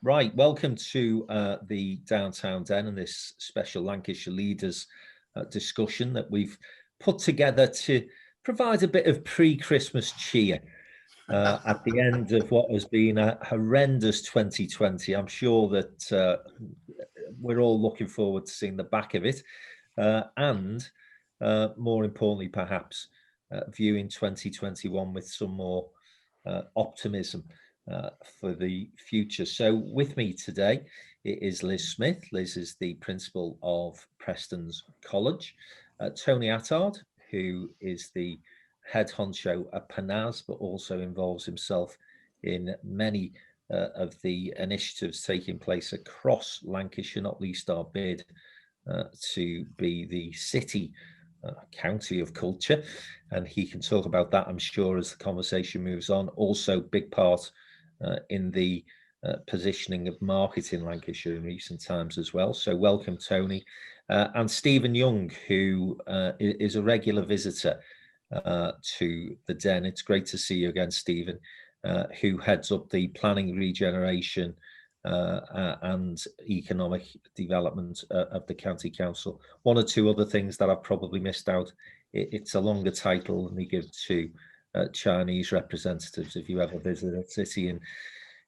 Right, welcome to the Downtown Den and this special Lancashire Leaders discussion that we've put together to provide a bit of pre-Christmas cheer at the end of what has been a horrendous 2020. I'm sure that we're all looking forward to seeing the back of it and more importantly, perhaps, viewing 2021 with some more optimism for the future. So with me today it is Liz Smith. Liz is the principal of Preston's College. Tony Attard, who is the head honcho at Panaz, but also involves himself in many of the initiatives taking place across Lancashire, not least our bid to be the city county of culture, and he can talk about that, I'm sure, as the conversation moves on. Also big part in the positioning of marketing Lancashire in recent times as well. So welcome, Tony. And Stephen Young, who is a regular visitor to the Den. It's great to see you again, Stephen, who heads up the planning, regeneration and economic development of the County Council. One or two other things that I've probably missed out. It's a longer title than we give to Chinese representatives. If you ever visit a city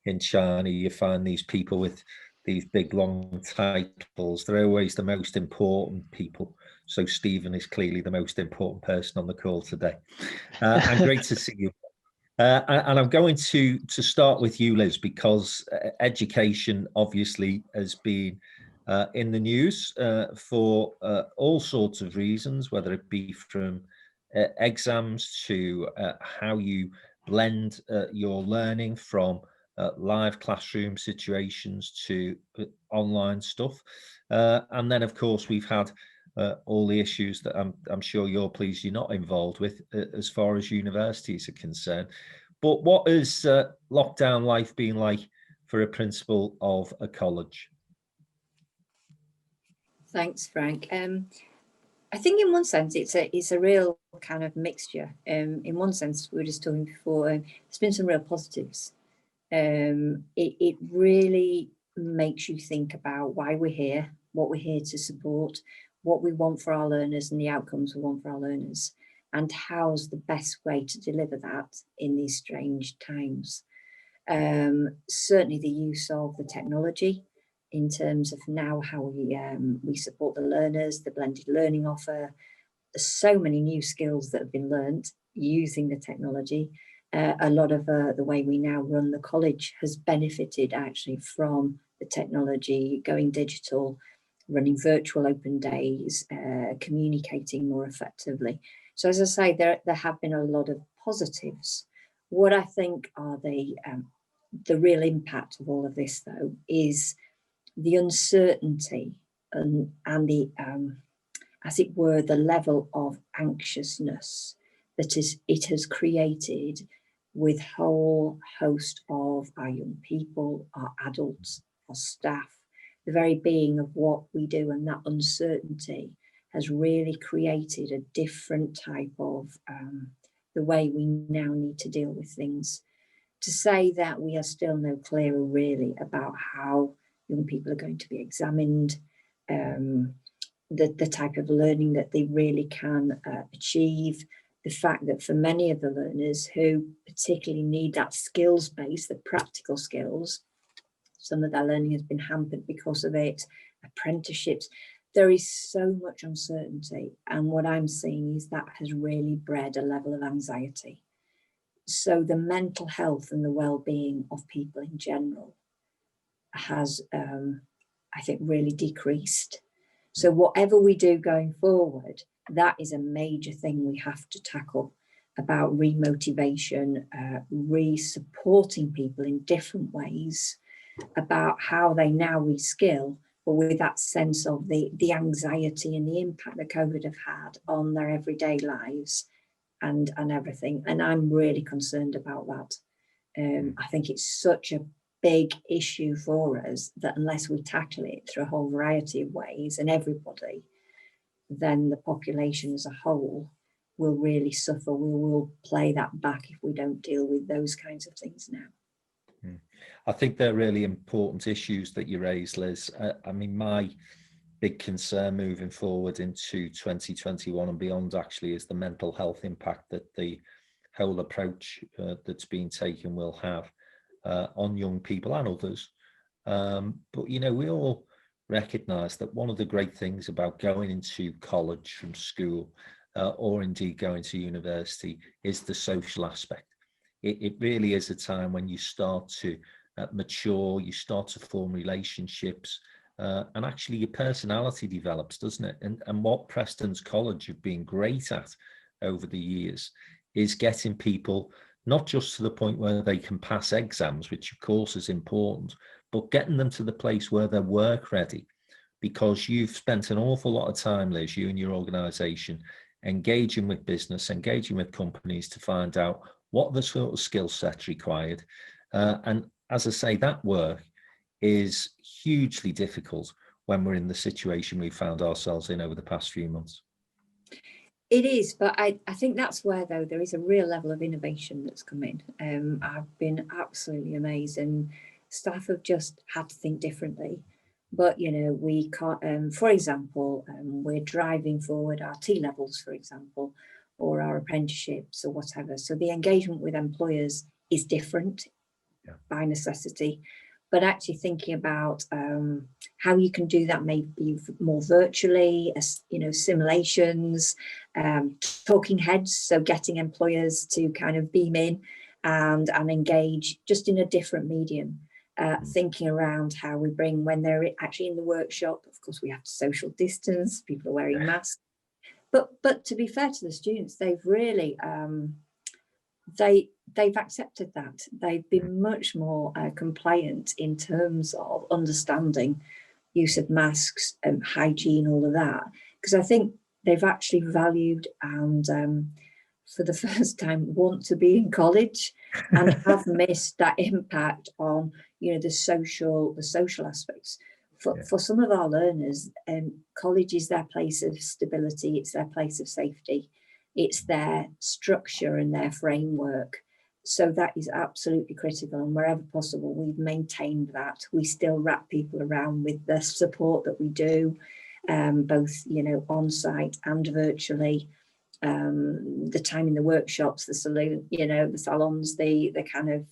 in China, you find these people with these big long titles. They're always the most important people. So Stephen is clearly the most important person on the call today. And great to see you. And I'm going to start with you, Liz, because education obviously has been in the news for all sorts of reasons, whether it be from exams to how you blend your learning from live classroom situations to online stuff. And then, of course, we've had all the issues that I'm sure you're pleased you're not involved with as far as universities are concerned. But what has lockdown life been like for a principal of a college? Thanks, Frank. I think in one sense it's a real kind of mixture. In one sense, we were just talking before, there's been some real positives. It really makes you think about why we're here, what we're here to support, what we want for our learners and the outcomes we want for our learners, and how's the best way to deliver that in these strange times. Certainly the use of the technology in terms of now how we support the learners, the blended learning offer. There's so many new skills that have been learnt using the technology. A lot of the way we now run the college has benefited actually from the technology, going digital, running virtual open days, communicating more effectively. So as I say, there have been a lot of positives. What I think are the real impact of all of this, though, is the uncertainty and the, as it were, the level of anxiousness that it has created with a whole host of our young people, our adults, our staff, the very being of what we do, and that uncertainty has really created a different type of the way we now need to deal with things. To say that we are still no clearer really about how young people are going to be examined, the type of learning that they really can achieve, the fact that for many of the learners who particularly need that skills base, the practical skills, some of their learning has been hampered because of it, apprenticeships. There is so much uncertainty, and what I'm seeing is that has really bred a level of anxiety. So the mental health and the well-being of people in general has, I think, really decreased. So whatever we do going forward, that is a major thing we have to tackle, about remotivation, re-supporting people in different ways, about how they now reskill, but with that sense of the anxiety and the impact that COVID have had on their everyday lives and everything. And I'm really concerned about that. I think it's such a big issue for us that unless we tackle it through a whole variety of ways and everybody, then the population as a whole will really suffer. We will play that back if we don't deal with those kinds of things now. Mm. I think they're really important issues that you raised, Liz. I mean, my big concern moving forward into 2021 and beyond actually is the mental health impact that the whole approach that's being taken will have on young people and others. But, you know, we all recognize that one of the great things about going into college from school or indeed going to university is the social aspect. It really is a time when you start to mature, you start to form relationships, and actually your personality develops, doesn't it? And what Preston's College have been great at over the years is getting people not just to the point where they can pass exams, which of course is important, but getting them to the place where they're work ready, because you've spent an awful lot of time, Liz, you and your organisation, engaging with business, engaging with companies to find out what the sort of skill sets required. And as I say, that work is hugely difficult when we're in the situation we found ourselves in over the past few months. It is, but I think that's where, though, there is a real level of innovation that's come in. I've been absolutely amazed, and staff have just had to think differently. But, you know, we can't, for example, we're driving forward our T-levels, for example, or our apprenticeships or whatever. So the engagement with employers is different by necessity. But actually thinking about how you can do that maybe more virtually, you know, simulations, talking heads, so getting employers to kind of beam in and engage just in a different medium. Thinking around how we bring, when they're actually in the workshop, of course we have to social distance, people are wearing masks. But to be fair to the students, they've really they've accepted that. They've been much more compliant in terms of understanding use of masks and hygiene, all of that, because I think they've actually valued and for the first time want to be in college and have missed that impact on, you know, the social aspects. For some of our learners, college is their place of stability, it's their place of safety, it's their structure and their framework. So that is absolutely critical, and wherever possible, we've maintained that. We still wrap people around with the support that we do, both, you know, on site and virtually. The time in the workshops, the saloon, you know, the salons, the kind of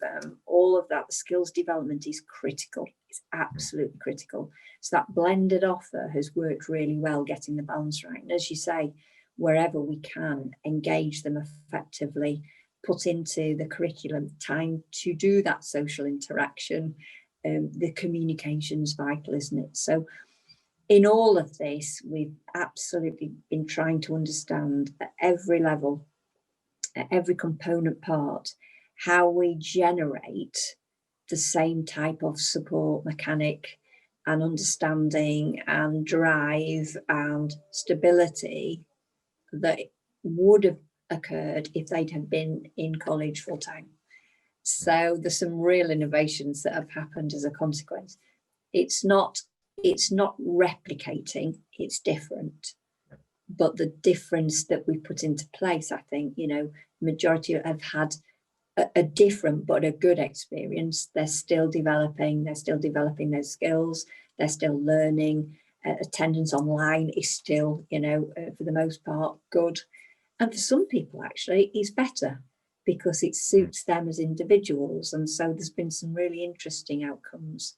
all of that, the skills development is critical. It's absolutely critical. So that blended offer has worked really well, getting the balance right. And as you say, wherever we can, engage them effectively, put into the curriculum time to do that social interaction. The communication's vital, isn't it? So in all of this, we've absolutely been trying to understand at every level, at every component part, how we generate the same type of support mechanic and understanding and drive and stability that would have occurred if they'd have been in college full time. So there's some real innovations that have happened as a consequence. It's not replicating, it's different. But the difference that we put into place, I think, you know, majority have had a different but a good experience. They're still developing their skills, they're still learning. Attendance online is still, you know, for the most part, good. And for some people, actually, it's better because it suits them as individuals. And so there's been some really interesting outcomes.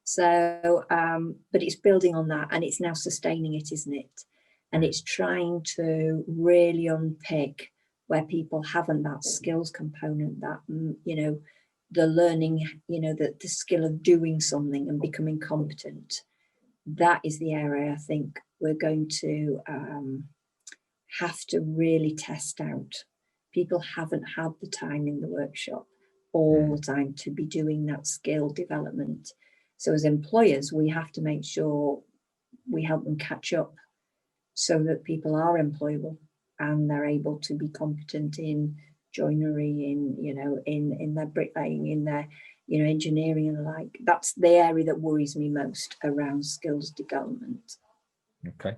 So, but it's building on that, and it's now sustaining it, isn't it? And it's trying to really unpick where people haven't that skills component, that, you know, the learning, you know, the skill of doing something and becoming competent. That is the area I think we're going to have to really test out. People haven't had the time in the workshop all the time to be doing that skill development. So as employers, we have to make sure we help them catch up so that people are employable and they're able to be competent in joinery, in, you know, in their bricklaying, in their, you know, engineering and the like. That's the area that worries me most around skills development. Okay.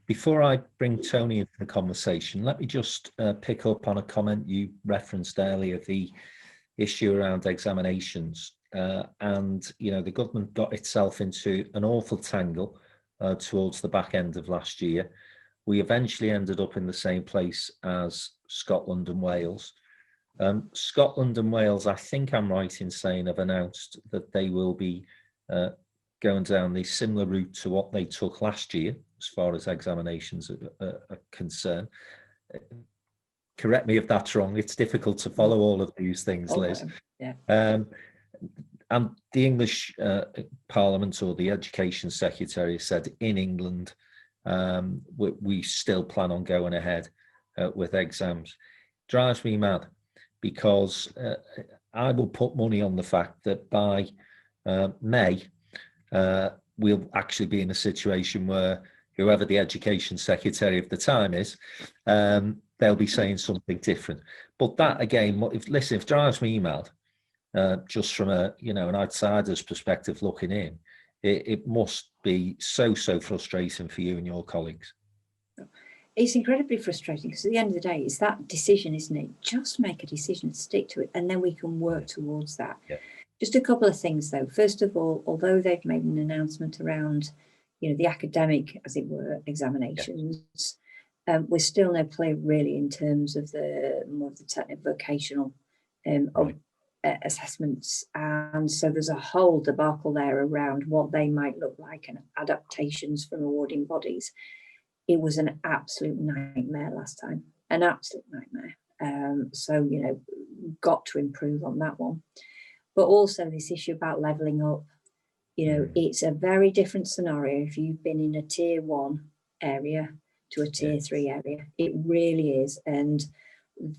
Before I bring Tony into the conversation, let me just pick up on a comment you referenced earlier, the issue around examinations. and the government got itself into an awful tangle towards the back end of last year. We eventually ended up in the same place as Scotland and Wales. Scotland and Wales, I think I'm right in saying, have announced that they will be going down the similar route to what they took last year as far as examinations are concerned. Correct me if that's wrong. It's difficult to follow all of these things, Liz. Yeah. And the English Parliament, or the Education Secretary, said in England, we still plan on going ahead with exams. Drives me mad, because I will put money on the fact that by May, we'll actually be in a situation where whoever the Education Secretary of the time is, they'll be saying something different. But that, again, if it drives me mad, just from an outsider's perspective looking in, it must be so frustrating for you and your colleagues. It's incredibly frustrating, because at the end of the day, it's that decision, isn't it? Just make a decision, stick to it, and then we can work towards that. Yeah. Just a couple of things, though. First of all, although they've made an announcement around, the academic, as it were, examinations, we're still no clear really in terms of more of the technical vocational assessments, and so there's a whole debacle there around what they might look like and adaptations from awarding bodies. It was an absolute nightmare last time, an absolute nightmare. So got to improve on that one. But also this issue about levelling up, it's a very different scenario if you've been in a tier 1 area to a tier 3 area. It really is. And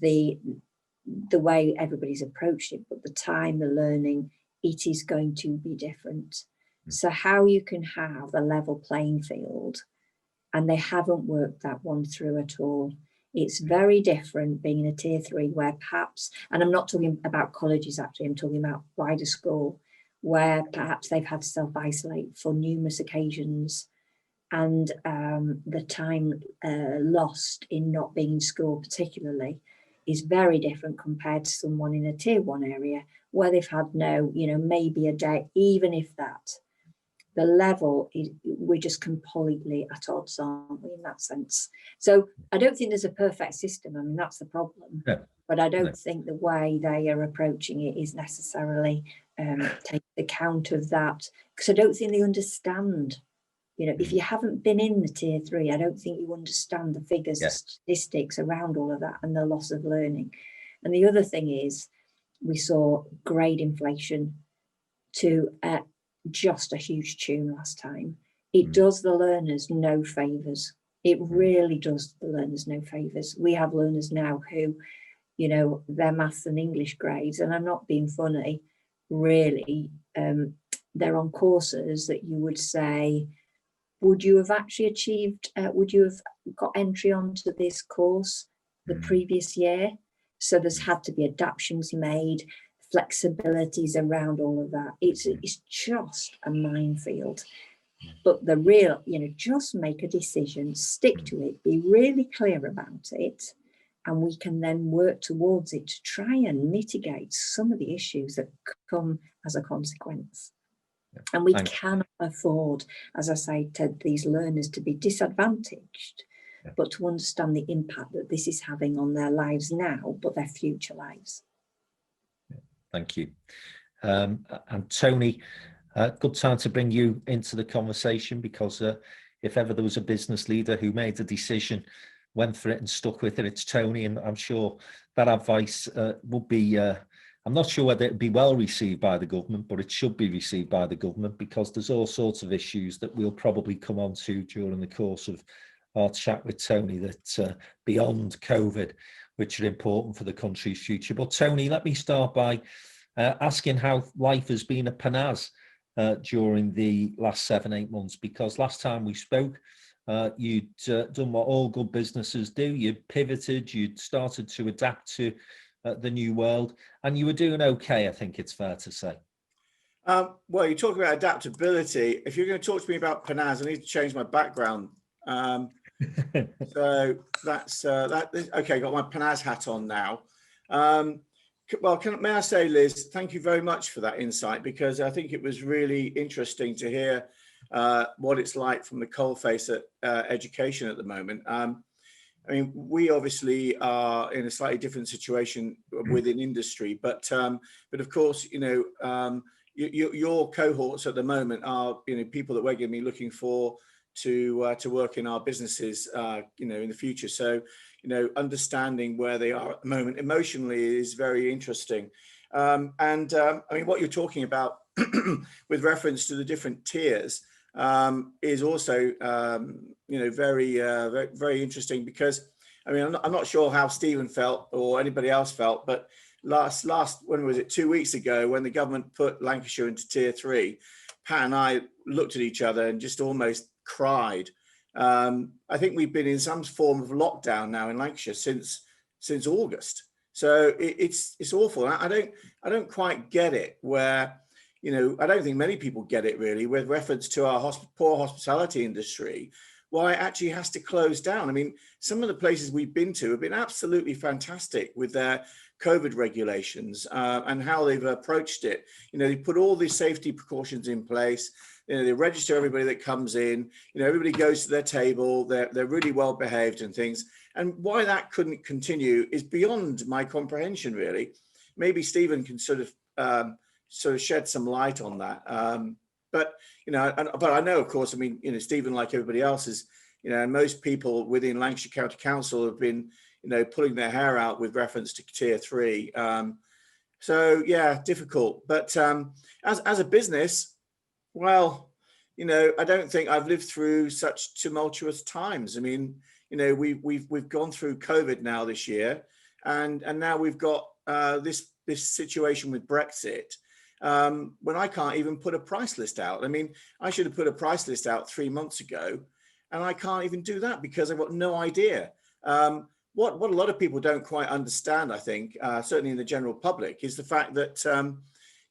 the way everybody's approached it, but the time, the learning, it is going to be different. So how you can have a level playing field, and they haven't worked that one through at all. It's very different being in a tier 3 where perhaps, and I'm not talking about colleges actually, I'm talking about wider school, where perhaps they've had to self-isolate for numerous occasions, and the time lost in not being in school particularly is very different compared to someone in a tier 1 area where they've had maybe a day, even if that. The level is, we're just completely at odds, aren't we, in that sense? So I don't think there's a perfect system. I mean, that's the problem. Yeah. But I don't think the way they are approaching it is necessarily taking account of that, because I don't think they understand. If you haven't been in the tier 3, I don't think you understand the figures, the statistics around all of that, and the loss of learning. And the other thing is, we saw grade inflation to just a huge tune last time. It does the learners no favours. It really does the learners no favours. We have learners now who, their maths and English grades, and I'm not being funny, really, they're on courses that you would say, would you have actually achieved, would you have got entry onto this course the previous year? So there's had to be adaptations made, flexibilities around all of that. It's just a minefield. But the real, just make a decision, stick to it, be really clear about it, and we can then work towards it to try and mitigate some of the issues that come as a consequence. And we cannot afford, as I say, to these learners to be disadvantaged, but to understand the impact that this is having on their lives now, but their future lives. Thank you. And Tony, good time to bring you into the conversation, because if ever there was a business leader who made a decision, went for it and stuck with it, it's Tony. And I'm sure that advice would be, I'm not sure whether it would be well received by the government, but it should be received by the government, because there's all sorts of issues that we'll probably come on to during the course of our chat with Tony that beyond COVID, which are important for the country's future. But Tony, let me start by asking how life has been at Panaz during the last 7-8 months, because last time we spoke, you'd done what all good businesses do. You'd pivoted, you'd started to adapt to the new world, and you were doing okay, I think it's fair to say. Well, you're talking about adaptability. If you're going to talk to me about Panaz, I need to change my background. So that's that. Okay, got my Panaz hat on now. Well, may I say, Liz, thank you very much for that insight, because I think it was really interesting to hear what it's like from the coalface at education at the moment. I mean, we obviously are in a slightly different situation within industry, but of course, your cohorts at the moment are, people that we're going to be looking for to work in our businesses, in the future. So, understanding where they are at the moment emotionally is very interesting. I mean, what you're talking about with reference to the different tiers is also, very, very interesting, because, I mean, I'm not sure how Stephen felt or anybody else felt, but last, when was it, 2 weeks ago, when the government put Lancashire into tier 3, Pat and I looked at each other and just almost cried. I think we've been in some form of lockdown now in Lancashire since August. So it's awful. I don't quite get it, where, I don't think many people get it really, with reference to our poor hospitality industry, why it actually has to close down. I mean, some of the places we've been to have been absolutely fantastic with their COVID regulations and how they've approached it. They put all these safety precautions in place. They register everybody that comes in. Everybody goes to their table. They're really well behaved and things. And why that couldn't continue is beyond my comprehension, really. Maybe Stephen can sort of shed some light on that. But I know, of course, I mean, Stephen, like everybody else, is, and most people within Lancashire County Council have been, pulling their hair out with reference to tier 3. So yeah, difficult. But as a business, well, I don't think I've lived through such tumultuous times. I mean, we've gone through COVID now this year, and now we've got this situation with Brexit, when I can't even put a price list out. I mean, I should have put a price list out 3 months ago, and I can't even do that because I've got no idea. What a lot of people don't quite understand, I think, certainly in the general public, is the fact that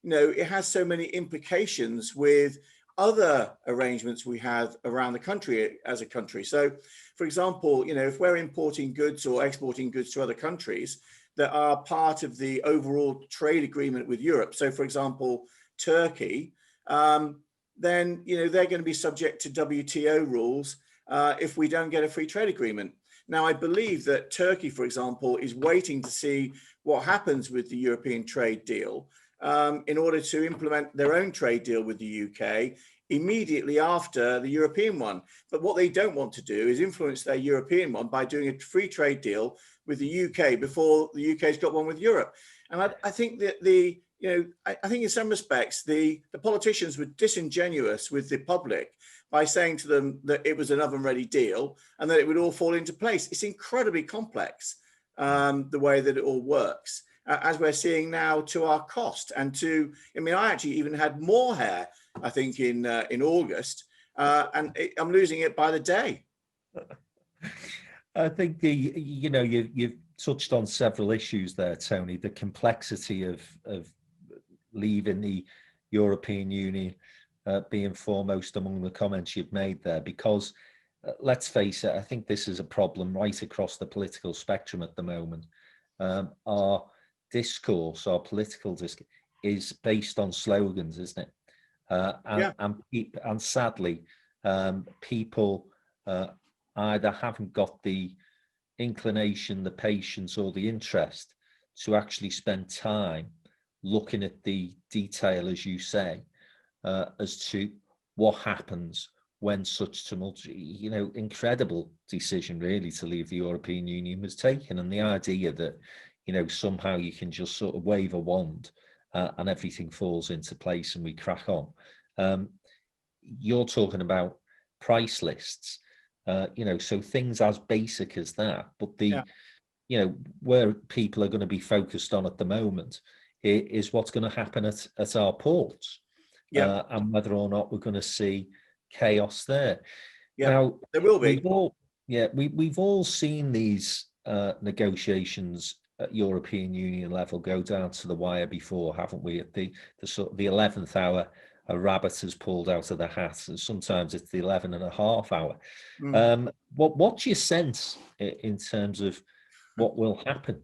it has so many implications with other arrangements we have around the country as a country. So, for example, if we're importing goods or exporting goods to other countries that are part of the overall trade agreement with Europe, so for example, Turkey, then they're going to be subject to WTO rules if we don't get a free trade agreement. Now, I believe that Turkey, for example, is waiting to see what happens with the European trade deal in order to implement their own trade deal with the UK immediately after the European one. But what they don't want to do is influence their European one by doing a free trade deal with the UK before the UK's got one with Europe. And I think that I think in some respects, the politicians were disingenuous with the public by saying to them that it was an oven-ready deal and that it would all fall into place. It's incredibly complex, the way that it all works, as we're seeing now, to our cost. And I actually even had more hair, I think, in August, and I'm losing it by the day. I think you've touched on several issues there, Tony. The complexity of leaving the European Union being foremost among the comments you've made there, because let's face it, I think this is a problem right across the political spectrum at the moment. Our discourse, our political discourse, is based on slogans, isn't it? And sadly, people either haven't got the inclination, the patience, or the interest to actually spend time looking at the detail, as you say, as to what happens when such incredible decision really to leave the European Union was taken. And the idea that, somehow you can just sort of wave a wand and everything falls into place and we crack on. You're talking about price lists, so things as basic as that, but where people are going to be focused on at the moment is what's going to happen at our ports, and whether or not we're going to see chaos there. Now, there will be. We've all seen these negotiations at European Union level go down to the wire before, haven't we? At the sort of the 11th hour, a rabbit has pulled out of the hat, and sometimes it's the 11.5 hour. What's your sense in terms of what will happen?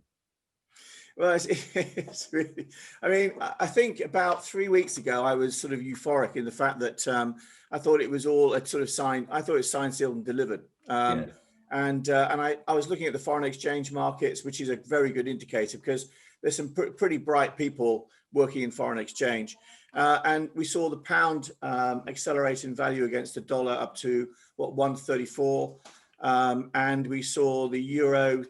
Well, it's really, I mean, I think about 3 weeks ago, I was sort of euphoric in the fact that I thought it was all a sort of sign. I thought it was signed, sealed and delivered. Yeah. And I was looking at the foreign exchange markets, which is a very good indicator because there's some pretty bright people working in foreign exchange. And we saw the pound accelerate in value against the dollar up to, what, 134. And we saw the euro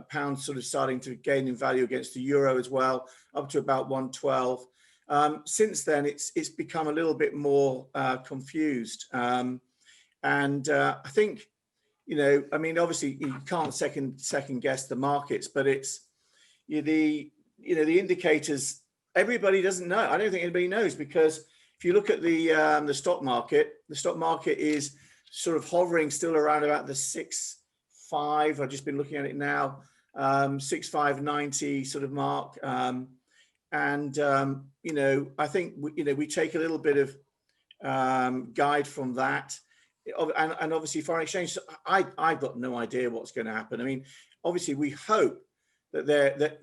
pound sort of starting to gain in value against the euro as well, up to about 112. Since then, it's become a little bit more confused. And I think, I mean, obviously you can't second guess the markets, but it's the indicators. Everybody doesn't know. I don't think anybody knows, because if you look at the stock market is sort of hovering still around about the 6.5. I've just been looking at it now, 6.590 sort of mark. I think we take a little bit of guide from that. And obviously foreign exchange, so I've got no idea what's going to happen. I mean, obviously we hope that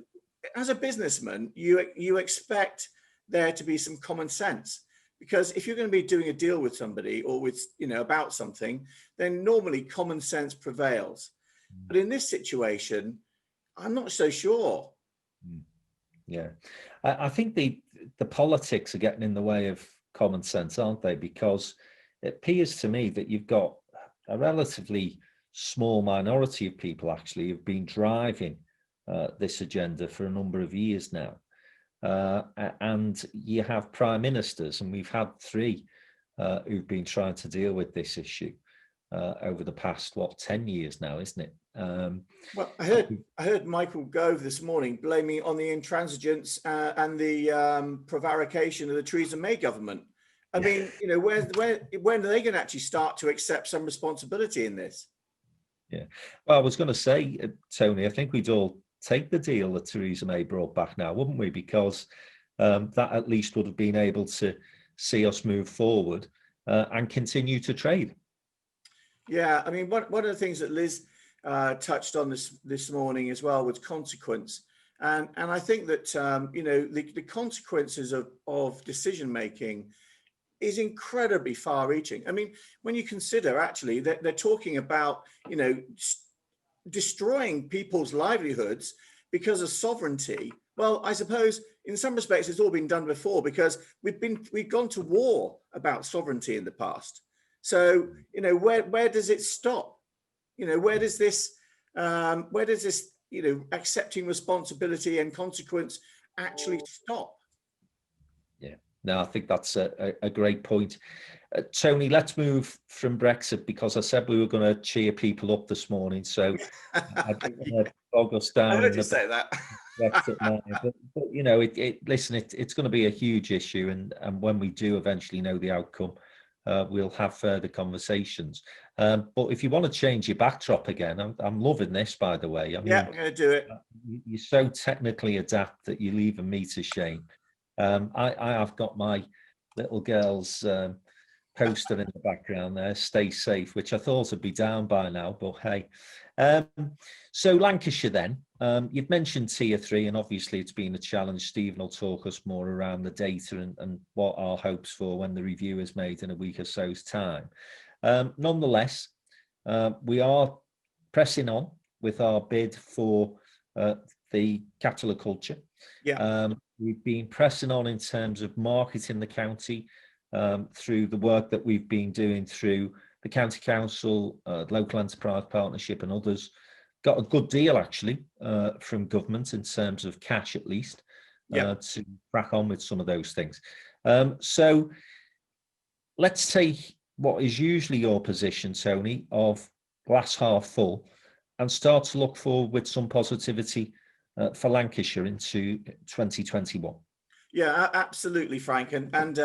as a businessman, you expect there to be some common sense, because if you're going to be doing a deal with somebody or with, about something, then normally common sense prevails. But in this situation, I'm not so sure. Yeah, I think the politics are getting in the way of common sense, aren't they? Because it appears to me that you've got a relatively small minority of people actually who've been driving this agenda for a number of years now. And you have prime ministers, and we've had 3 who've been trying to deal with this issue over the past, 10 years now, isn't it? Well, I heard Michael Gove this morning blaming on the intransigence and the prevarication of the Theresa May government. I mean, when are they going to actually start to accept some responsibility in this? Yeah. Well, I was going to say, Tony, I think we'd all take the deal that Theresa May brought back now, wouldn't we? Because that at least would have been able to see us move forward and continue to trade. Yeah, I mean, one of the things that Liz touched on this morning as well was consequence. And I think that, the consequences of decision making is incredibly far reaching. I mean, when you consider actually that they're talking about, destroying people's livelihoods because of sovereignty. Well, I suppose in some respects it's all been done before, because we've gone to war about sovereignty in the past. So, where does it stop? Where does this, accepting responsibility and consequence actually stop? Yeah, no, I think that's a great point. Tony, let's move from Brexit, because I said we were going to cheer people up this morning. So I don't want to bog us down. I heard you say that. Brexit now. But listen, it's going to be a huge issue. And when we do eventually know the outcome, we'll have further conversations. But if you want to change your backdrop again, I'm loving this, by the way. I mean, yeah, I'm going to do it. You're so technically adept that you're leaving me to shame. I have got my little girl's poster in the background there, "Stay safe," which I thought would be down by now, but hey. So Lancashire then, you've mentioned Tier 3, and obviously it's been a challenge. Stephen will talk us more around the data and what our hopes for when the review is made in a week or so's time. Nonetheless, we are pressing on with our bid for the capital of culture. Yeah. We've been pressing on in terms of marketing the county through the work that we've been doing through the County Council, Local Enterprise Partnership and others. Got a good deal actually from government in terms of cash at least to crack on with some of those things. So let's take what is usually your position, Tony, of glass half full, and start to look forward with some positivity for Lancashire into 2021. Yeah, absolutely, Frank. And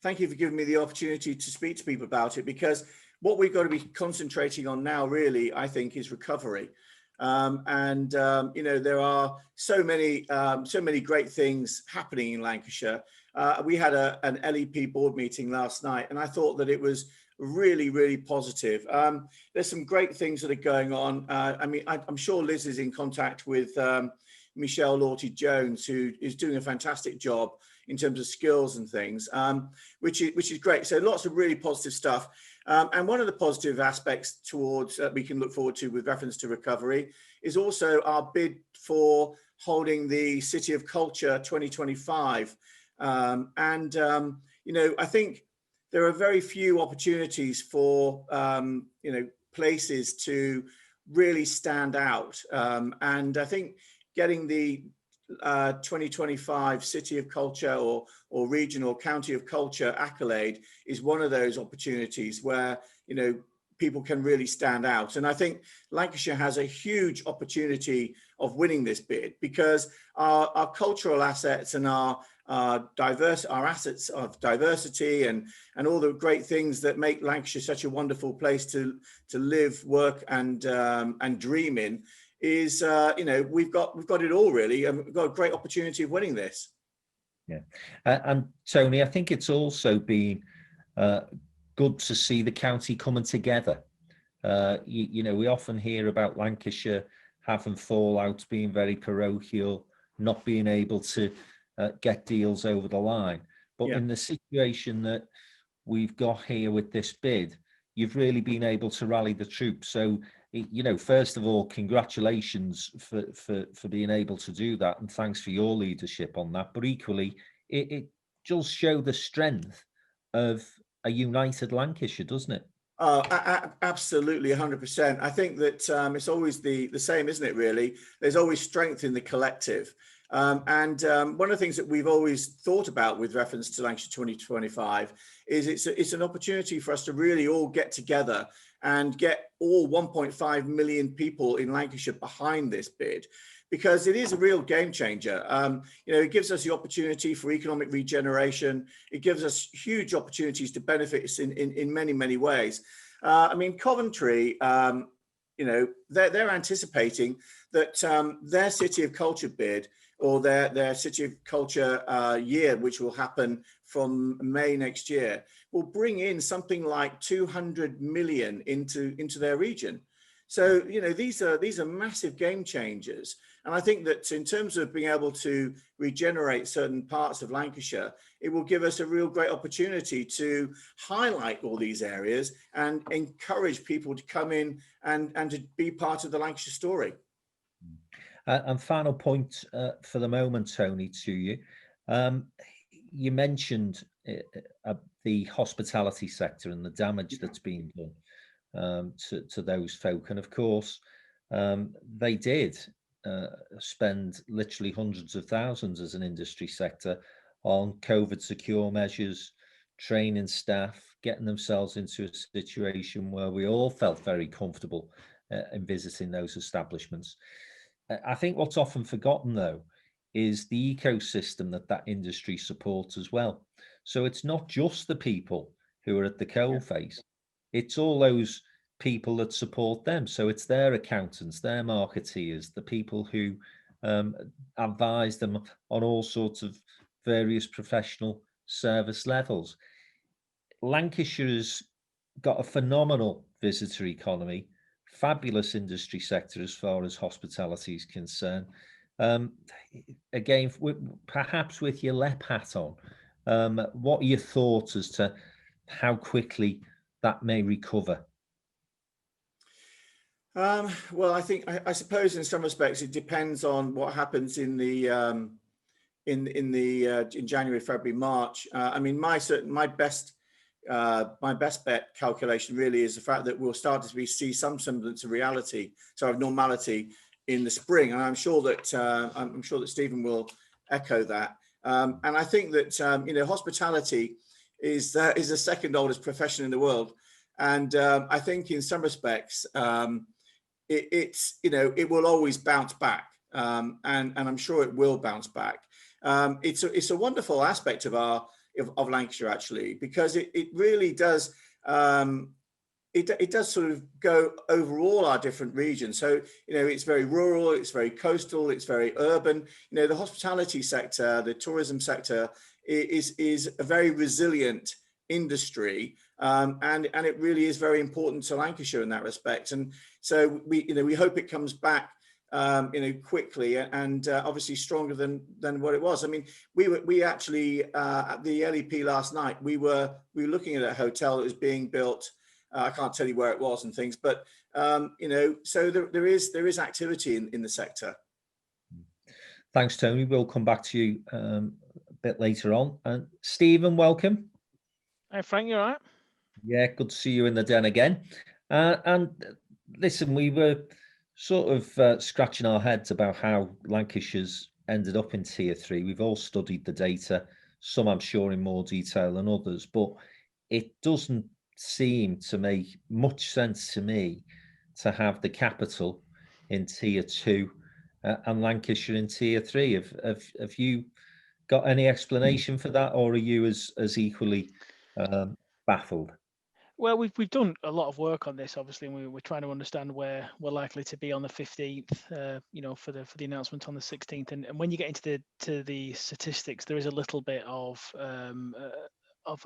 thank you for giving me the opportunity to speak to people about it, because what we've got to be concentrating on now, really, I think, is recovery. There are so many great things happening in Lancashire. We had an LEP board meeting last night, and I thought that it was really, really positive. There's some great things that are going on. I'm sure Liz is in contact with Michelle Lawty-Jones, who is doing a fantastic job in terms of skills and things, which is great. So lots of really positive stuff. And one of the positive aspects towards we can look forward to with reference to recovery is also our bid for holding the City of Culture 2025. You know, I think there are very few opportunities for, you know, places to really stand out. And I think getting the 2025 City of Culture or Regional County of Culture accolade is one of those opportunities where, you know, people can really stand out. And I think Lancashire has a huge opportunity of winning this bid, because our cultural assets and our assets of diversity and all the great things that make Lancashire such a wonderful place to live, work and dream in is, you know, we've got it all really, and we've got a great opportunity of winning this. Yeah, and Tony, I think it's also been good to see the county coming together. You know, we often hear about Lancashire having fallouts, being very parochial, not being able to get deals over the line. But in the situation that we've got here with this bid, you've really been able to rally the troops. So, you know, first of all, congratulations for being able to do that, and thanks for your leadership on that. But equally, it does show the strength of a united Lancashire, doesn't it? Absolutely, 100%. I think that it's always the same, isn't it, really? There's always strength in the collective. One of the things that we've always thought about with reference to Lancashire 2025 is it's an opportunity for us to really all get together and get all 1.5 million people in Lancashire behind this bid, because it is a real game changer. You know, it gives us the opportunity for economic regeneration. It gives us huge opportunities to benefit us in many, many ways. I mean, Coventry, you know, they're anticipating that their City of Culture bid, or their City of Culture year, which will happen from May next year, will bring in something like 200 million into their region. So, you know, these are massive game changers. And I think that in terms of being able to regenerate certain parts of Lancashire, it will give us a real great opportunity to highlight all these areas and encourage people to come in and to be part of the Lancashire story. And final point for the moment, Tony, to you. You mentioned the hospitality sector and the damage that's been done to those folk. And of course, they did spend literally hundreds of thousands as an industry sector on COVID secure measures, training staff, getting themselves into a situation where we all felt very comfortable in visiting those establishments. I think what's often forgotten, though, is the ecosystem that industry supports as well. So it's not just the people who are at the coalface, it's all those people that support them. So it's their accountants, their marketeers, the people who advise them on all sorts of various professional service levels. Lancashire's got a phenomenal visitor economy, fabulous industry sector as far as hospitality is concerned. Again, perhaps with your LEP hat on, what are your thoughts as to how quickly that may recover? Well, I suppose in some respects it depends on what happens in January, February, March. I mean, my best bet calculation really is the fact that we'll start to see some semblance of reality, so of normality in the spring, and I'm sure that Stephen will echo that. And I think that you know, hospitality is the second oldest profession in the world, and I think in some respects it's you know, it will always bounce back, and I'm sure it will bounce back. It's a wonderful aspect of Lancashire, actually, because it really does it does sort of go over all our different regions. So, you know, it's very rural, it's very coastal, it's very urban. You know, the hospitality sector, the tourism sector is a very resilient industry, and it really is very important to Lancashire in that respect. And so we hope it comes back quickly, and obviously stronger than what it was. I mean, we actually at the LEP last night, we were looking at a hotel that was being built. I can't tell you where it was and things, but so there is activity in the sector. Thanks, Tony. We'll come back to you a bit later on. And Stephen, welcome. Hi, Frank. You all right? Yeah, good to see you in the den again. And listen, we were sort of scratching our heads about how Lancashire's ended up in Tier 3. We've all studied the data, some I'm sure in more detail than others, but it doesn't seem to make much sense to me to have the capital in Tier 2 and Lancashire in Tier 3. Have you got any explanation for that, or are you as equally baffled? Well, we've done a lot of work on this, obviously, and we're trying to understand where we're likely to be on the 15th, for the announcement on the 16th. And when you get into the statistics, there is a little bit of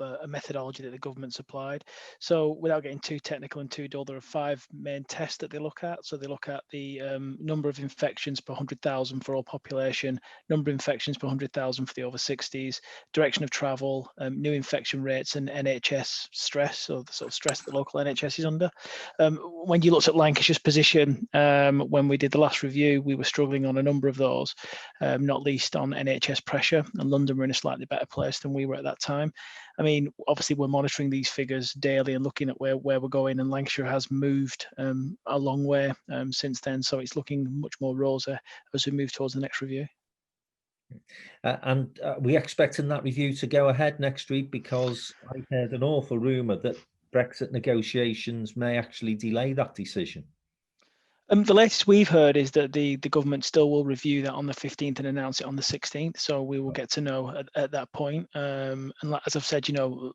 a methodology that the government supplied. So without getting too technical and too dull, there are 5 main tests that they look at. So they look at the number of infections per 100,000 for all population, number of infections per 100,000 for the over 60s, direction of travel, new infection rates, and NHS stress, or the sort of stress that local NHS is under. When you looked at Lancashire's position, when we did the last review, we were struggling on a number of those, not least on NHS pressure, and London were in a slightly better place than we were at that time. I mean, obviously, we're monitoring these figures daily and looking at where we're going, and Lancashire has moved a long way since then. So it's looking much more rosy as we move towards the next review. And we're expecting that review to go ahead next week, because I heard an awful rumour that Brexit negotiations may actually delay that decision. The latest we've heard is that the government still will review that on the 15th and announce it on the 16th. So we will get to know at that point. And as I've said,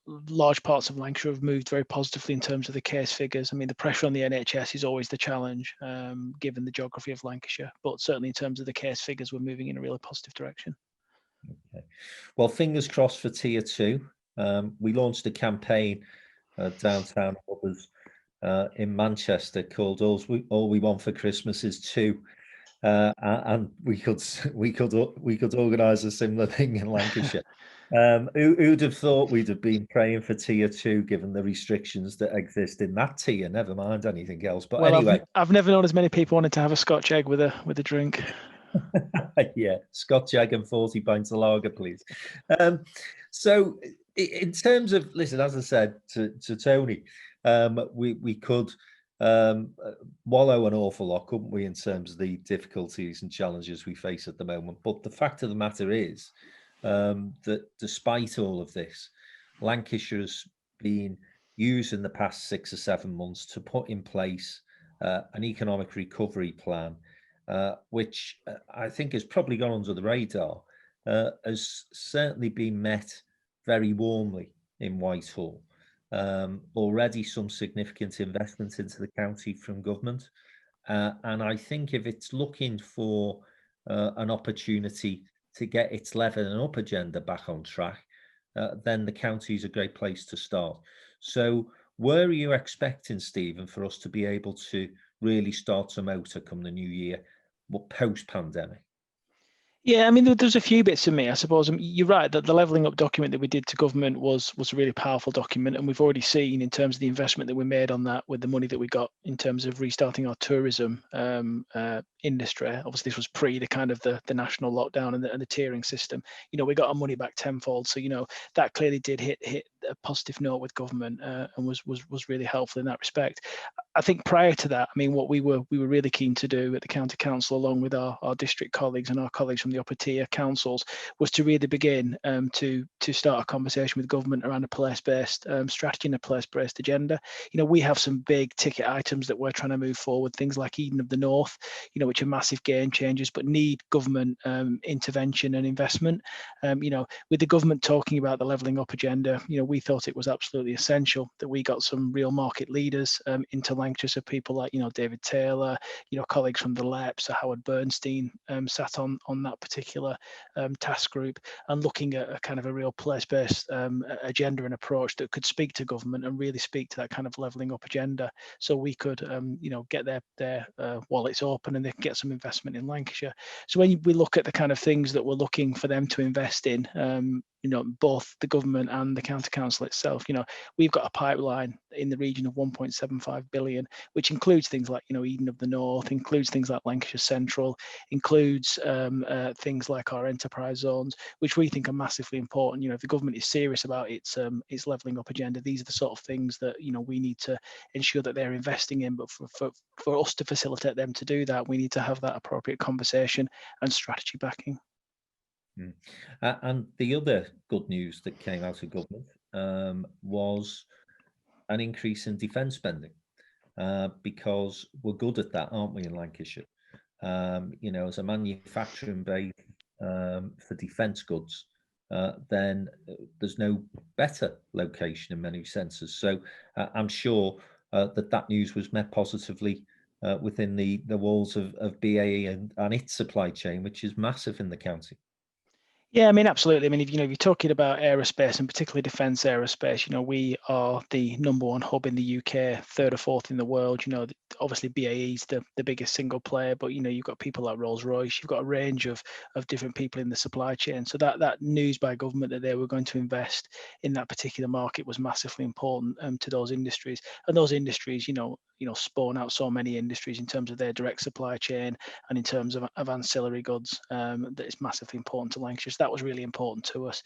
large parts of Lancashire have moved very positively in terms of the case figures. I mean, the pressure on the NHS is always the challenge, given the geography of Lancashire. But certainly in terms of the case figures, we're moving in a really positive direction. Okay. Well, fingers crossed for Tier 2. We launched a campaign downtown others in Manchester called "All We Want for Christmas Is 2," and we could organise a similar thing in Lancashire. Who'd have thought we'd have been praying for Tier 2, given the restrictions that exist in that tier? Never mind anything else. But well, anyway, I've never known as many people wanting to have a Scotch egg with a drink. Yeah, Scotch egg and 40 pints of lager, please. So, in terms of, listen, as I said to Tony, we could wallow an awful lot, couldn't we, in terms of the difficulties and challenges we face at the moment. But the fact of the matter is that despite all of this, Lancashire's been used in the past 6 or 7 months to put in place an economic recovery plan, which I think has probably gone under the radar, has certainly been met very warmly in Whitehall. Already some significant investment into the county from government. And I think if it's looking for an opportunity to get its levelling up agenda back on track, then the county is a great place to start. So where are you expecting, Stephen, for us to be able to really start to motor come the new year, post-pandemic? Yeah, I mean, there's a few bits for me, I suppose. You're right that the levelling up document that we did to government was a really powerful document, and we've already seen in terms of the investment that we made on that with the money that we got in terms of restarting our tourism industry. Obviously, this was pre the kind of the national lockdown and the tiering system. We got our money back tenfold, so that clearly did hit a positive note with government and was really helpful in that respect. I think prior to that, I mean, what we were really keen to do at the county council, along with our district colleagues and our colleagues from the upper tier councils, was to really begin to start a conversation with government around a place-based strategy and a place-based agenda. We have some big ticket items that we're trying to move forward, things like Eden of the North, which are massive game changers, but need government intervention and investment. With the government talking about the levelling up agenda, we we thought it was absolutely essential that we got some real market leaders into Lancashire. So people like, David Taylor, colleagues from the LEP, so Howard Bernstein sat on that particular task group, and looking at a kind of a real place-based agenda and approach that could speak to government and really speak to that kind of levelling up agenda, so we could get their wallets open and they can get some investment in Lancashire. So when we look at the kind of things that we're looking for them to invest in, both the government and the county council itself, we've got a pipeline in the region of 1.75 billion, which includes things like, Eden of the North, includes things like Lancashire Central, includes things like our enterprise zones, which we think are massively important. If the government is serious about its levelling up agenda, these are the sort of things that, we need to ensure that they're investing in. But for us to facilitate them to do that, we need to have that appropriate conversation and strategy backing. And the other good news that came out of government was an increase in defence spending, because we're good at that, aren't we, in Lancashire? As a manufacturing base for defence goods, then there's no better location in many senses. So I'm sure that news was met positively within the walls of BAE and its supply chain, which is massive in the county. Yeah, absolutely. If you're talking about aerospace and particularly defence aerospace, we are the #1 hub in the UK, third or fourth in the world. Obviously BAE is the biggest single player, but you've got people like Rolls-Royce, you've got a range of different people in the supply chain. So that news by government that they were going to invest in that particular market was massively important to those industries. And those industries, spawn out so many industries in terms of their direct supply chain and in terms of ancillary goods, that is massively important to Lancashire. So that was really important to us.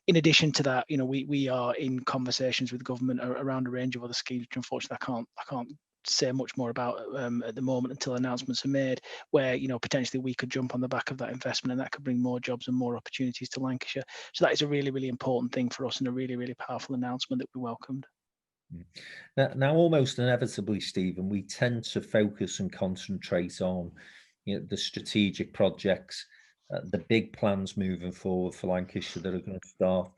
In addition to that, we are in conversations with government around a range of other schemes, which unfortunately I can't say much more about at the moment until announcements are made, where potentially we could jump on the back of that investment, and that could bring more jobs and more opportunities to Lancashire. So that is a really, really important thing for us, and a really, really powerful announcement that we welcomed. Now, almost inevitably, Stephen, we tend to focus and concentrate on the strategic projects, the big plans moving forward for Lancashire that are going to start,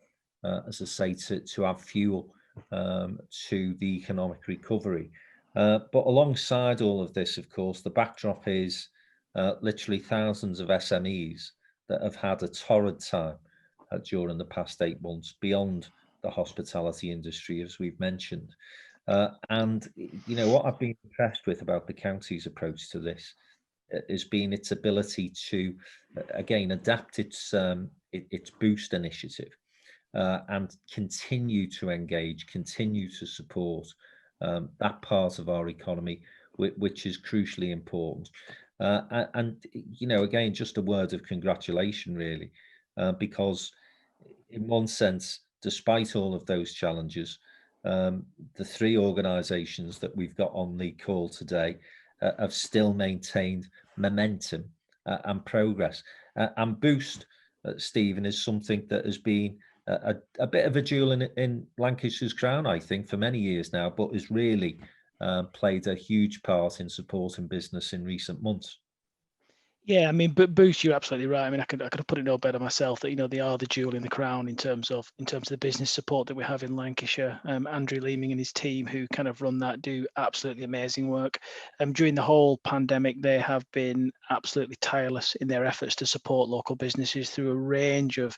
as I say, to add fuel to the economic recovery. But alongside all of this, of course, the backdrop is literally thousands of SMEs that have had a torrid time during the past 8 months beyond the hospitality industry, as we've mentioned. And what I've been impressed with about the county's approach to this has been its ability to, again, adapt its Boost initiative and continue to engage, continue to support that part of our economy, which is crucially important. And again, just a word of congratulation, really, because in one sense, despite all of those challenges, the 3 organisations that we've got on the call today have still maintained momentum and progress. And Boost, Stephen, is something that has been a bit of a jewel in Lancashire's crown, I think, for many years now, but has really played a huge part in supporting business in recent months. Yeah, but Boost, you're absolutely right. I could have put it no better myself that they are the jewel in the crown in terms of the business support that we have in Lancashire. Andrew Leeming and his team, who kind of run that, do absolutely amazing work. During the whole pandemic, they have been absolutely tireless in their efforts to support local businesses through a range of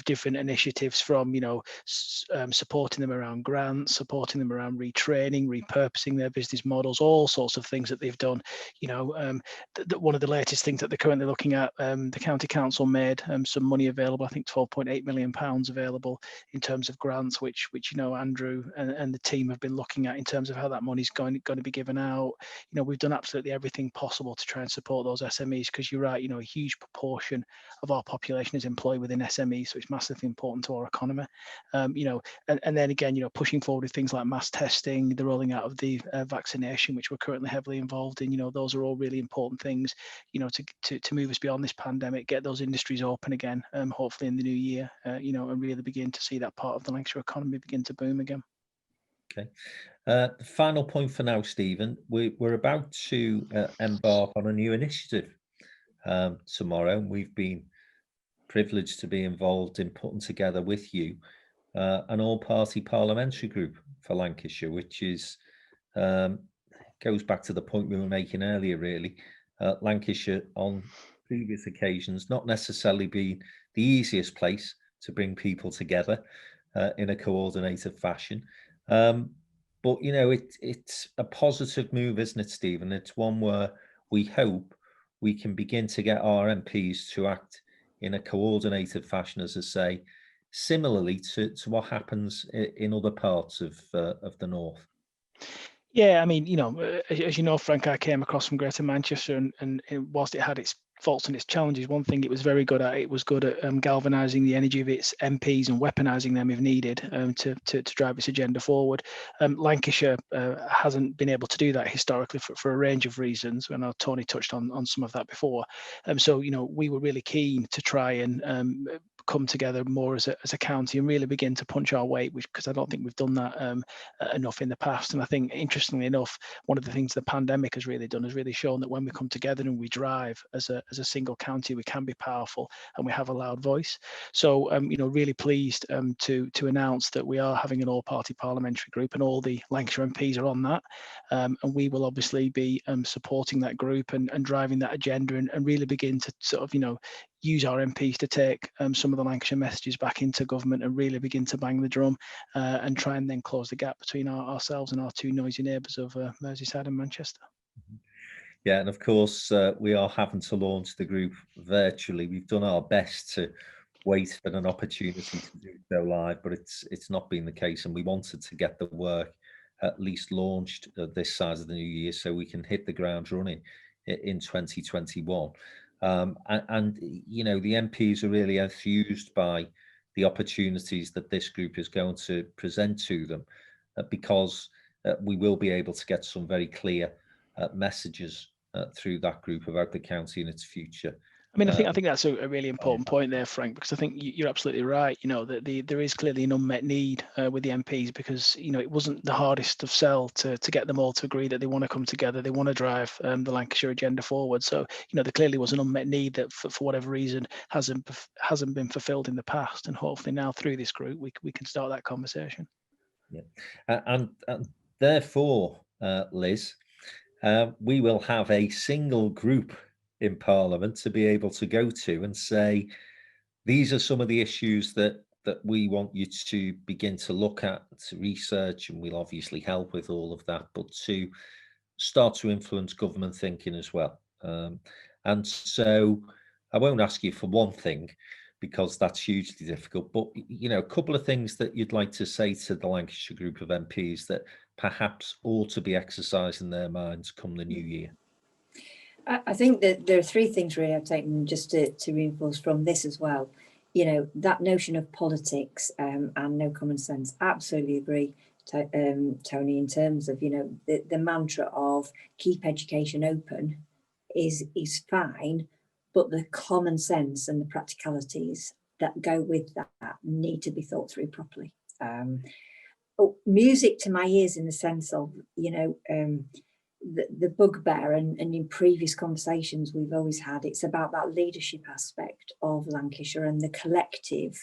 different initiatives, from supporting them around grants, supporting them around retraining, repurposing their business models, all sorts of things that they've done. One of the latest things that they're currently looking at, the county council made some money available, I think £12.8 million available in terms of grants, which Andrew and the team have been looking at in terms of how that money's going to be given out. We've done absolutely everything possible to try and support those SMEs, because you're right, a huge proportion of our population is employed within SMEs, so it's massively important to our economy. And then again, pushing forward with things like mass testing, the rolling out of the vaccination, which we're currently heavily involved in. Those are all really important things, to move us beyond this pandemic, get those industries open again, hopefully in the new year, and really begin to see that part of the Lancashire economy begin to boom again. Okay. The final point for now, Stephen. We're about to embark on a new initiative tomorrow. We've been privileged to be involved in putting together with you an all-party parliamentary group for Lancashire, which is goes back to the point we were making earlier, really. Lancashire on previous occasions not necessarily been the easiest place to bring people together in a coordinated fashion. But, you know, it's a positive move, isn't it, Stephen? It's one where we hope we can begin to get our MPs to act in a coordinated fashion, as I say, similarly to what happens in other parts of the north. Yeah, I mean, you know, as you know, Frank, I came across from Greater Manchester, and whilst it had its faults and its challenges, one thing it was very good at, it was good at galvanising the energy of its MPs and weaponising them if needed to drive its agenda forward. Lancashire hasn't been able to do that historically for a range of reasons. I know Tony touched on some of that before. So, you know, we were really keen to try and come together more as a county and really begin to punch our weight, because I don't think we've done that enough in the past. And I think, interestingly enough, one of the things the pandemic has really done is really shown that when we come together and we drive as a single county, we can be powerful and we have a loud voice. So, you know, really pleased to announce that we are having an all-party parliamentary group, and all the Lancashire MPs are on that. And we will obviously be supporting that group and driving that agenda, and really begin to sort of, you know, use our MPs to take some of the Lancashire messages back into government and really begin to bang the drum and try and then close the gap between ourselves and our two noisy neighbours of Merseyside and Manchester. Yeah, and of course, we are having to launch the group virtually. We've done our best to wait for an opportunity to do so live, but it's not been the case, and we wanted to get the work at least launched this side of the new year so we can hit the ground running in 2021. And you know, the MPs are really enthused by the opportunities that this group is going to present to them, because we will be able to get some very clear messages through that group about the county and its future. I mean, I think that's a really important point there, Frank, because I think you're absolutely right. You know, that there is clearly an unmet need with the MPs, because, you know, it wasn't the hardest of sell to get them all to agree that they want to come together, they want to drive the Lancashire agenda forward. So, you know, there clearly was an unmet need that, for whatever reason, hasn't been fulfilled in the past, and hopefully now through this group we can start that conversation. Yeah, and therefore, Liz, we will have a single group in Parliament to be able to go to and say, these are some of the issues that we want you to begin to look at, to research, and we'll obviously help with all of that, but to start to influence government thinking as well. And so I won't ask you for one thing, because that's hugely difficult, but, you know, a couple of things that you'd like to say to the Lancashire group of MPs that perhaps ought to be exercised in their minds come the new year. I think that there are three things really I've taken just to reinforce from this as well. You know, that notion of politics and no common sense. Absolutely agree, Tony, in terms of, you know, the mantra of keep education open is fine, but the common sense and the practicalities that go with that need to be thought through properly. Music to my ears in the sense of, you know, the bugbear, and in previous conversations we've always had, it's about that leadership aspect of Lancashire and the collective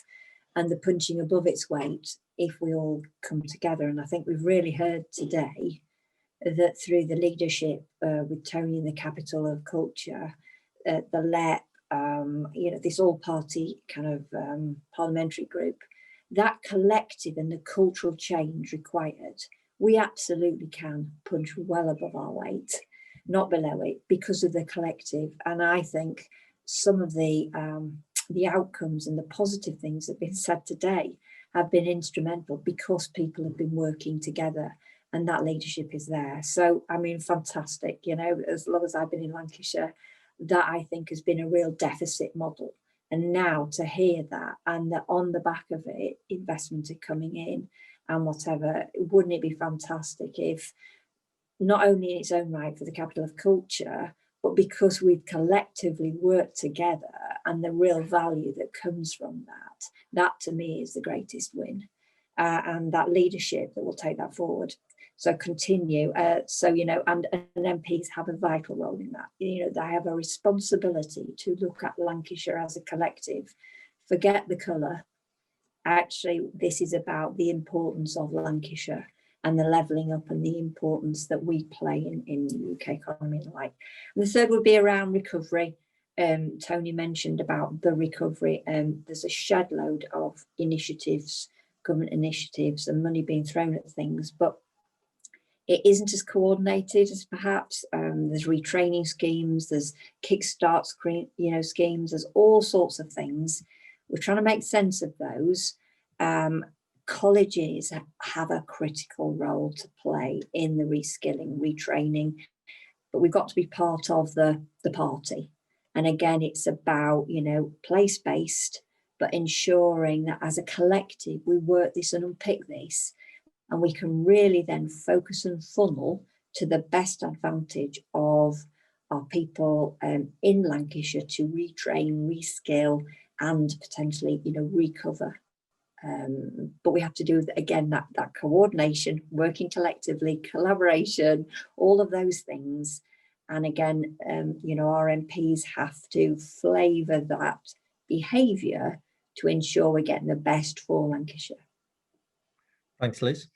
and the punching above its weight if we all come together. And I think we've really heard today that through the leadership with Tony in the capital of culture, the LEP, you know, this all-party kind of parliamentary group, that collective and the cultural change required, we absolutely can punch well above our weight, not below it, because of the collective. And I think some of the outcomes and the positive things that have been said today have been instrumental because people have been working together and that leadership is there. So, I mean, fantastic. You know, as long as I've been in Lancashire, that I think has been a real deficit model. And now to hear that, and that on the back of it, investment are coming in and whatever, wouldn't it be fantastic if not only in its own right for the capital of culture, but because we've collectively worked together and the real value that comes from that, that to me is the greatest win. And that leadership that will take that forward. So continue. So, you know, and MPs have a vital role in that. You know, they have a responsibility to look at Lancashire as a collective, forget the colour, actually this is about the importance of Lancashire and the levelling up and the importance that we play in the UK economy and the like. And the third would be around recovery. Tony mentioned about the recovery. There's a shed load of initiatives, government initiatives and money being thrown at things, but it isn't as coordinated as perhaps. There's retraining schemes, there's kickstart schemes, there's all sorts of things. We're trying to make sense of those. Colleges have a critical role to play in the reskilling, retraining, but we've got to be part of the party. And again, it's about, place-based, but ensuring that as a collective, we work this and unpick this, and we can really then focus and funnel to the best advantage of our people in Lancashire to retrain, reskill, and potentially, recover. But we have to do, again, that coordination, working collectively, collaboration, all of those things. And again, our MPs have to flavour that behaviour to ensure we're getting the best for Lancashire. Thanks, Liz.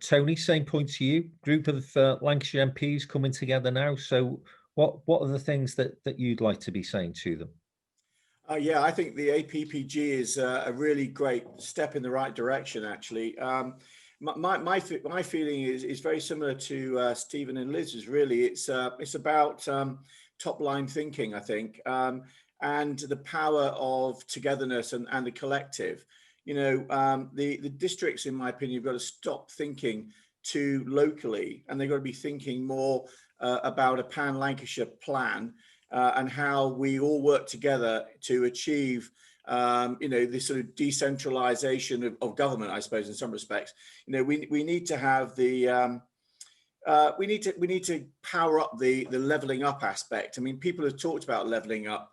Tony, same point to you. Group of Lancashire MPs coming together now. So what are the things that you'd like to be saying to them? Yeah, I think the APPG is a really great step in the right direction, actually. My feeling is very similar to Stephen and Liz's, really. It's about top line thinking, I think, and the power of togetherness and the collective. The districts, in my opinion, have got to stop thinking too locally, and they've got to be thinking more about a pan-Lancashire plan. And how we all work together to achieve, this sort of decentralization of government, I suppose, in some respects. We need to have the, we need to power up the levelling up aspect. I mean, people have talked about levelling up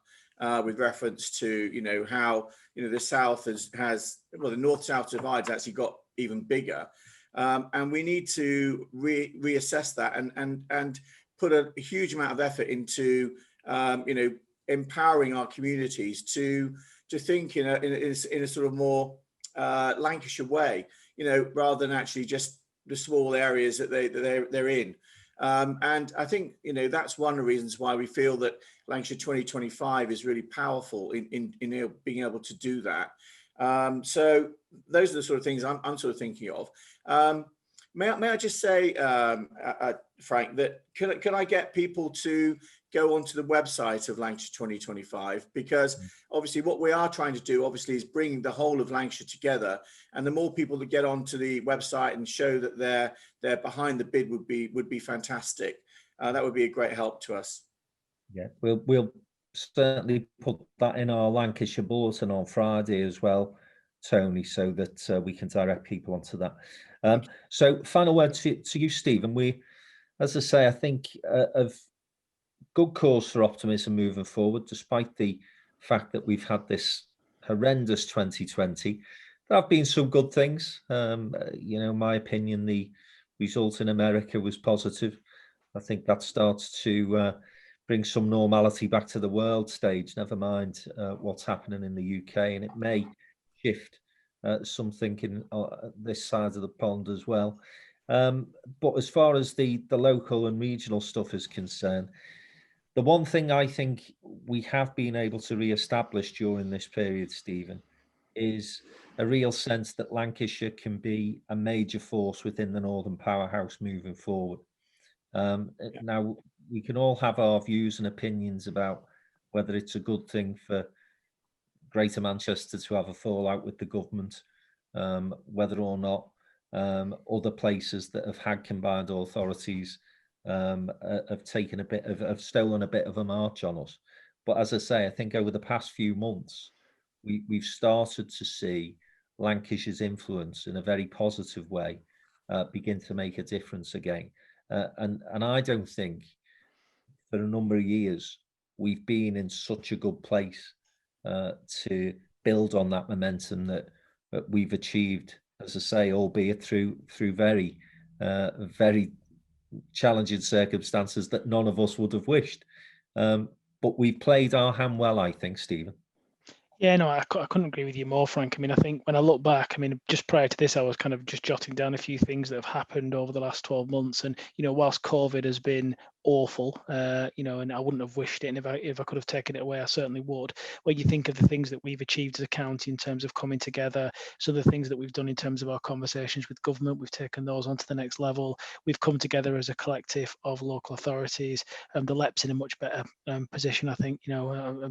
with reference to, how, the South has the North-South divide's actually got even bigger. And we need to reassess that and put a huge amount of effort into empowering our communities to think in a sort of more Lancashire way, rather than actually just the small areas that they're in. And I think that's one of the reasons why we feel that Lancashire 2025 is really powerful in being able to do that. So those are the sort of things I'm sort of thinking of. May I just say, Frank, that can I get people to go onto the website of Lancashire 2025, because obviously what we are trying to do obviously is bring the whole of Lancashire together, and the more people that get onto the website and show that they're behind the bid would be fantastic. That would be a great help to us. Yeah, we'll certainly put that in our Lancashire bulletin on Friday as well, Tony, so that we can direct people onto that. So final word to you, Stephen. We, as I say, I think of good cause for optimism moving forward, despite the fact that we've had this horrendous 2020. There have been some good things. In my opinion, the result in America was positive. I think that starts to bring some normality back to the world stage, never mind what's happening in the UK, and it may shift some thinking this side of the pond as well. But as far as the local and regional stuff is concerned, the one thing I think we have been able to re-establish during this period, Stephen, is a real sense that Lancashire can be a major force within the Northern Powerhouse moving forward. Now, we can all have our views and opinions about whether it's a good thing for Greater Manchester to have a fallout with the government, whether or not other places that have had combined authorities have taken have stolen a bit of a march on us. But as I say, I think over the past few months, we've started to see Lancashire's influence in a very positive way begin to make a difference again. And I don't think for a number of years we've been in such a good place to build on that momentum that we've achieved, as I say, albeit through very very challenging circumstances that none of us would have wished. But we've played our hand well, I think, Stephen. Yeah, no, I couldn't agree with you more, Frank. I mean, I think when I look back, I mean, just prior to this, I was kind of just jotting down a few things that have happened over the last 12 months. And, whilst COVID has been awful, and I wouldn't have wished it. And if I could have taken it away, I certainly would. When you think of the things that we've achieved as a county in terms of coming together, so the things that we've done in terms of our conversations with government, we've taken those onto the next level. We've come together as a collective of local authorities. The LEP's in a much better position, I think.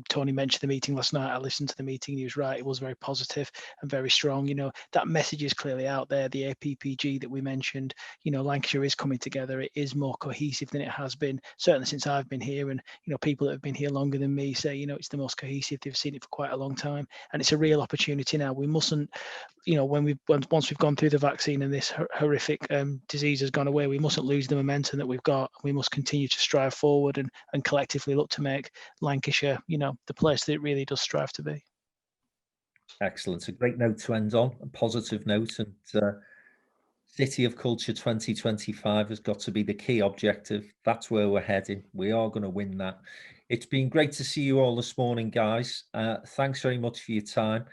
Tony mentioned the meeting last night. I listened to the meeting. He was right. It was very positive and very strong. That message is clearly out there. The APPG that we mentioned, Lancashire is coming together. It is more cohesive than it has been, certainly since I've been here. And, people that have been here longer than me say, it's the most cohesive. They've seen it for quite a long time. And it's a real opportunity now. We mustn't, once we've gone through the vaccine and this horrific disease has gone away, we mustn't lose the momentum that we've got. We must continue to strive forward and collectively look to make Lancashire, the place that it really does strive to be. Excellent. A great note to end on, a positive note. And City of Culture 2025 has got to be the key objective. That's where we're heading. We are going to win that. It's been great to see you all this morning, guys. Thanks very much for your time.